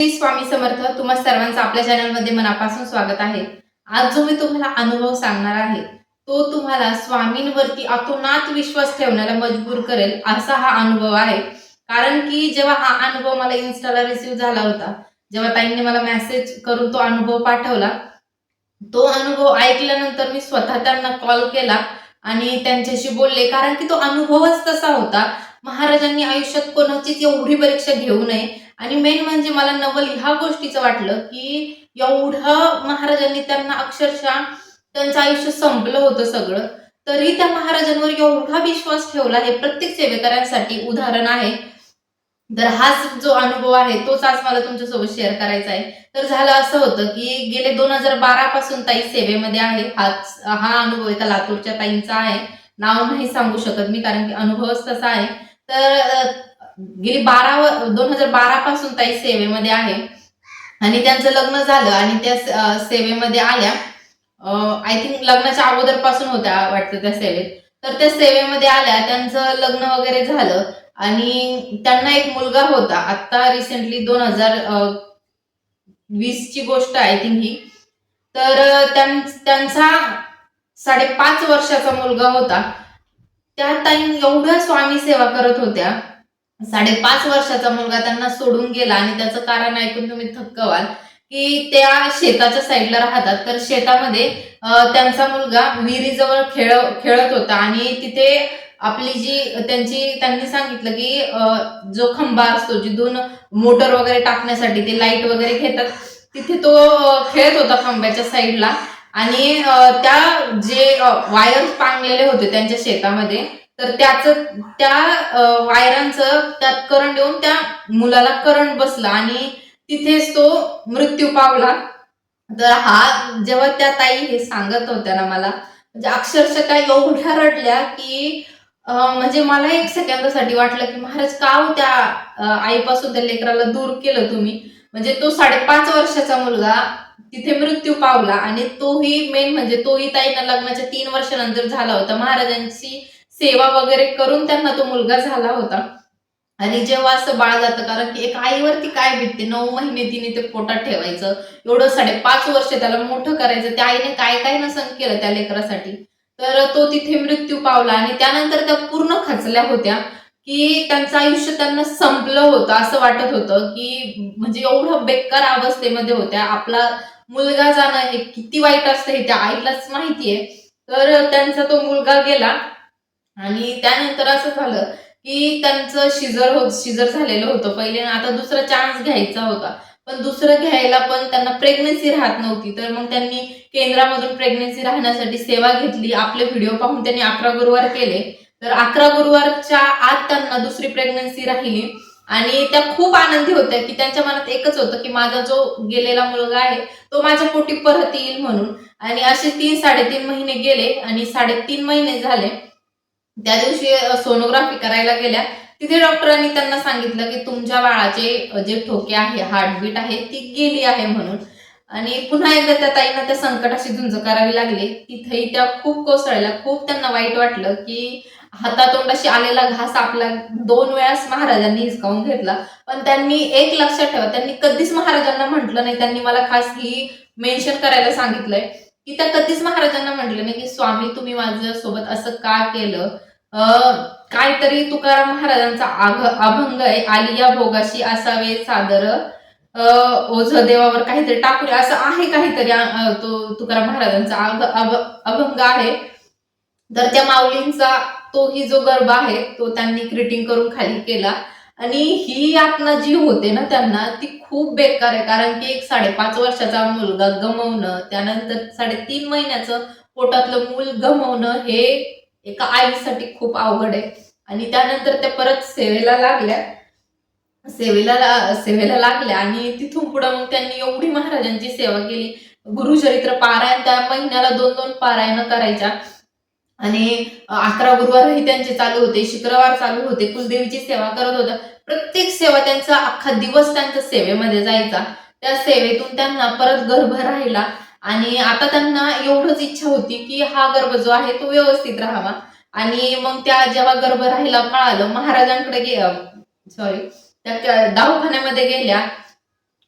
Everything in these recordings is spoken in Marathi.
श्री स्वामी समर्थ. तुम्हा सर्वांचं आपल्या चॅनलमध्ये मनापासून स्वागत आहे. आज जो मी तुम्हाला अनुभव सांगणार आहे तो तुम्हाला स्वामींवरती अतोनात विश्वास ठेवण्याला मजबूर करेल असा हा अनुभव आहे. कारण की जेव्हा हा अनुभव मला इन्स्टाला रिसीव्ह झाला होता, जेव्हा ताईंनी मला मेसेज करून तो अनुभव पाठवला, तो अनुभव ऐकल्यानंतर मी स्वतः त्यांना कॉल केला आणि त्यांच्याशी बोलले. कारण की तो अनुभवच तसा होता. महाराजांनी आयुष्यात कोणाचीच एवढी परीक्षा घेऊ नये आणि मेन म्हणजे मला नवल ह्या गोष्टीचं वाटलं की एवढं महाराजांनी त्यांना अक्षरशः त्यांचं आयुष्य संपलं होतं सगळं, तरी त्या महाराजांवर एवढा विश्वास ठेवला. हे प्रत्येक सेवेकऱ्यांसाठी उदाहरण आहे. तर हाच जो अनुभव आहे तोच आज मला तुमच्यासोबत शेअर करायचा आहे. तर झालं असं होतं की गेले 2012 पासून ताई सेवेमध्ये आहे. हा अनुभव एका लातूरच्या ताईंचा आहे. नाव नाही सांगू शकत मी कारण की अनुभवच तसा आहे. तर गेली 2012 पासून ताई सेवेमध्ये आहे आणि त्यांचं लग्न झालं आणि त्या सेवेमध्ये आल्या. आय थिंक लग्नाच्या अगोदरपासून होत्या वाटतं त्या सेवेत. तर त्या सेवेमध्ये आल्या, त्यांचं लग्न वगैरे झालं आणि त्यांना एक मुलगा होता. आता रिसेंटली 2020 ची गोष्ट आय थिंक ही. तर त्यांचा 5.5 वर्षाचा मुलगा होता. त्या ताई एवढ्या स्वामी सेवा करत होत्या. 5.5 वर्षाचा मुलगा त्यांना सोडून गेला आणि त्याचं कारण ऐकून तुम्ही थक्क व्हाल की त्या शेताच्या साईडला राहतात. तर शेतामध्ये त्यांचा मुलगा विहिरीजवळ खेळत होता आणि तिथे आपली जी त्यांनी सांगितलं की जो खंबा असतो, जिथून मोटर वगैरे टाकण्यासाठी ते लाईट वगैरे घेतात, तिथे तो खेळत होता खंब्याच्या साईडला. आणि त्या जे वायर पांगलेले होते त्यांच्या शेतामध्ये, तर त्या वायरांचं त्यात करंट येऊन त्या मुलाला करंट बसला आणि तिथेच तो मृत्यू पावला. तर जेव्हा त्या ताई हे सांगत होत्या ना मला, म्हणजे अक्षरशः त्या एवढ्या रडल्या की म्हणजे मला एक सेकंदासाठी वाटलं की महाराज का हो त्या आईपासून त्या लेकराला दूर केलं तुम्ही. म्हणजे तो 5.5 वर्षाचा मुलगा तिथे मृत्यू पावला आणि तोही मेन म्हणजे तोही ताईंना लग्नाच्या 3 वर्षानंतर झाला होता. महाराजांची सेवा वगैरे करून त्यांना तो मुलगा झाला होता. आणि जेव्हा असं बाळ जातं, कारण की एक आईवरती काय भेटते, 9 महिने तिने ते पोटात ठेवायचं, एवढं 5.5 वर्ष त्याला मोठं करायचं, त्या आईने काय काय नसन केलं त्या लेकरासाठी. तर तो तिथे मृत्यू पावला आणि त्यानंतर त्या पूर्ण खचल्या होत्या की त्यांचं आयुष्य त्यांना संपलं होतं. असं वाटत होतं की म्हणजे एवढं बेकार अवस्थेमध्ये होत्या. आपला मुलगा जाणं हे किती वाईट असतं हे त्या आईलाच माहितीये. तर त्यांचा तो मुलगा गेला आणि त्यानंतर असं झालं की त्यांचं शिजर झालेलं होतं पहिले, आता दुसरा चान्स घ्यायचा होता. पण दुसरं घ्यायला पण त्यांना प्रेग्नन्सी राहत नव्हती. तर मग त्यांनी केंद्रामधून प्रेग्नन्सी राहण्यासाठी सेवा घेतली. आपले व्हिडिओ पाहून त्यांनी 11 गुरुवार केले. तर 11 गुरुवारच्या आत त्यांना दुसरी प्रेग्नन्सी राहिली आणि त्या खूप आनंदी होत्या की त्यांच्या मनात एकच होतं की माझा जो गेलेला मुलगा आहे तो माझ्या पोटी परत येईल म्हणून. आणि असे 3-3.5 महिने गेले आणि 3.5 महिने झाले. त्या दिवशी सोनोग्राफी करायला गेल्या. तिथे डॉक्टरांनी त्यांना सांगितलं की तुमच्या बाळाचे जे ठोके आहे, हार्टबीट आहे, ती गेली आहे म्हणून. आणि पुन्हा एकदा त्या ताईंना त्या संकटाशी झुंज करावी लागली. तिथेही त्या खूप कोसळल्या. खूप त्यांना वाईट वाटलं की हातातोंडाशी आलेला घास आपला 2 वेळास महाराजांनी हिसकावून घेतला. पण त्यांनी एक लक्षात ठेवा, त्यांनी कधीच महाराजांना म्हटलं नाही. त्यांनी मला खास ही मेन्शन करायला सांगितलंय की त्या कधीच महाराजांना म्हटलं नाही की स्वामी तुम्ही माझ्यासोबत असं का केलं. काहीतरी तुकाराम महाराजांचा अभंग आहे, आलिया भोगाशी असावे सादर, ओझ देवावर काहीतरी टाकून, असं आहे काहीतरी. तो तुकाराम महाराजांचा अभंग आहे. तर त्या माऊलींचा तोही जो गर्भ आहे तो त्यांनी ग्रीटिंग करून खाली केला. आणि ही यातना जी होते ना त्यांना, ती खूप बेकार आहे. कारण की एक 5.5 वर्षाचा मुलगा गमवणं, त्यानंतर 3.5 महिन्याचं पोटातलं मूल गमवणं, हे एका आईसाठी खूप अवघड आहे. आणि त्यानंतर त्या परत सेवेला लागल्या आणि तिथून पुढे मग त्यांनी एवढी महाराजांची सेवा केली. गुरुचरित्र पारायण त्या महिन्याला 2-2 पारायण करायच्या. आणि 11 गुरुवारही त्यांचे चालू होते, शुक्रवार चालू होते, कुलदेवीची सेवा करत होत्या. प्रत्येक सेवा त्यांचा अख्खा दिवस त्यांच्या सेवेमध्ये जायचा. त्या सेवेतून त्यांना परत गर्भ राहिला आणि आता त्यांना एवढंच इच्छा होती की हा गर्भ जो आहे तो व्यवस्थित राहावा. आणि मग त्या जेव्हा गर्भ राहिला कळालं, महाराजांकडे त्या दवाखान्यामध्ये गेल्या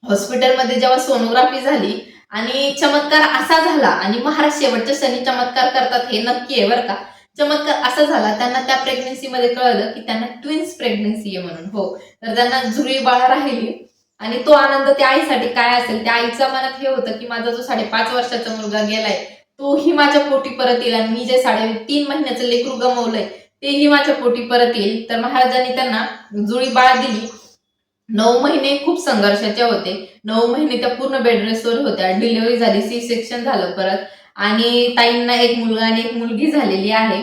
हॉस्पिटलमध्ये जेव्हा सोनोग्राफी झाली आणि चमत्कार असा झाला, आणि महाराज शेवटच्या क्षणी चमत्कार करतात हे नक्की आहे बरं का. चमत्कार असा झाला, त्यांना त्या प्रेग्नन्सीमध्ये कळलं की त्यांना ट्विन्स प्रेग्नन्सी आहे म्हणून. हो, तर त्यांना जुळी बाळ राहिली आणि तो आनंद त्या आईसाठी काय असेल. त्या आईच्या मनात हे होतं की माझा जो 5.5 वर्षाचा मुलगा गेलाय तोही माझ्या पोटी परत येईल, आणि मी जे 3.5 महिन्याचं लेकरू गमावलंय तेही माझ्या पोटी परत येईल. तर महाराजांनी त्यांना जुळी बाळ दिली. 9 महिने खूप संघर्षाचे होते. 9 महिने त्या पूर्ण बेड रेस्टवर होत्या. डिलिव्हरी झाली, सी सेक्शन झालं परत, आणि ताईंना एक मुलगा आणि एक मुलगी झालेली आहे.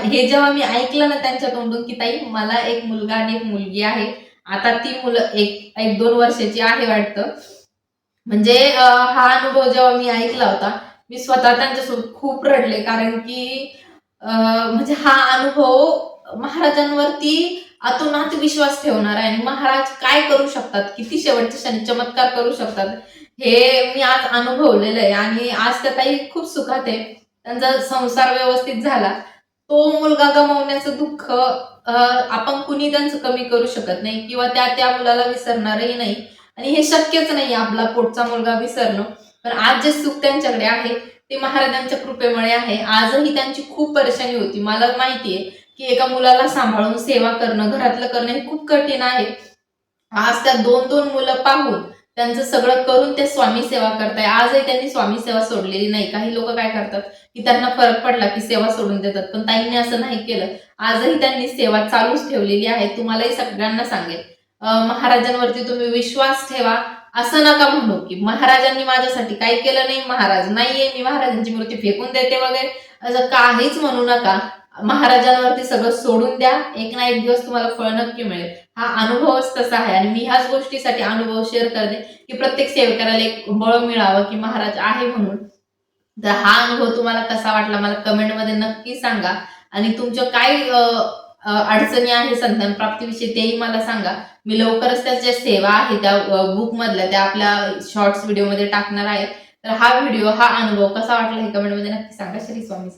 हे जेव्हा मी ऐकलं ना त्यांच्या तोंडून की ताई मला एक मुलगा आणि एक मुलगी आहे, आता ती मुलं एक 1-2 वर्षाची आहे वाटतं. म्हणजे हा अनुभव जेव्हा मी ऐकला होता, मी स्वतः त्यांच्यासोबत खूप रडले. कारण की म्हणजे हा अनुभव महाराजांवरती अतोनात विश्वास ठेवणार आहे, आणि महाराज काय करू शकतात, किती शेवटच्या क्षणी चमत्कार करू शकतात, हे मी आज अनुभवलेलं आहे. आणि आज त्या ताई खूप सुखात आहे. त्यांचा संसार व्यवस्थित झाला. तो मुलगा गमावण्याचं दुःख आपण कुणी त्यांचं कमी करू शकत नाही, किंवा त्या मुलाला विसरणारही नाही, आणि हे शक्यच नाही आपला पोटचा मुलगा विसरणं. पण आज जे सुख त्यांच्याकडे आहे ते महाराजांच्या कृपेमुळे आहे. आजही त्यांची खूप परेशानी होती. मला माहितीये की एका मुलाला सांभाळून सेवा करणं, घरातलं करणं हे खूप कठीण आहे. आज त्या 2-2 मुलं पाहून त्यांचं सगळं करून ते स्वामी सेवा करताय. आजही त्यांनी स्वामी सेवा सोडलेली नाही. काही लोक काय करतात की त्यांना फरक पडला की सेवा सोडून देतात, पण ताईंनी असं नाही केलं. आजही त्यांनी सेवा चालूच ठेवलेली आहे. तुम्हालाही सगळ्यांना सांगेल, महाराजांवरती तुम्ही विश्वास ठेवा. असं नका म्हणू की महाराजांनी माझ्यासाठी काही केलं नाही, महाराज नाहीये, मी महाराजांची मूर्ती फेकून देते वगैरे, असं काहीच म्हणू नका. महाराजांवरती सगळं सोडून द्या. एक ना एक दिवस तुम्हाला फळ नक्की मिळेल. हा अनुभवच तसा आहे, आणि मी ह्याच गोष्टीसाठी अनुभव शेअर करते की प्रत्येक सेवकाला एक बळ मिळावं की महाराज आहे म्हणून. तर हा अनुभव तुम्हाला कसा वाटला मला कमेंटमध्ये नक्की सांगा, आणि तुमच्या काय अडचणी आहे संतान प्राप्तीविषयी तेही मला सांगा. मी लवकरच त्या ज्या सेवा आहे त्या बुक मधल्या त्या आपल्या शॉर्ट्स व्हिडिओमध्ये टाकणार आहे. तर हा व्हिडिओ, हा अनुभव कसा वाटला हे कमेंटमध्ये नक्की सांगा. श्री स्वामी समर्थ.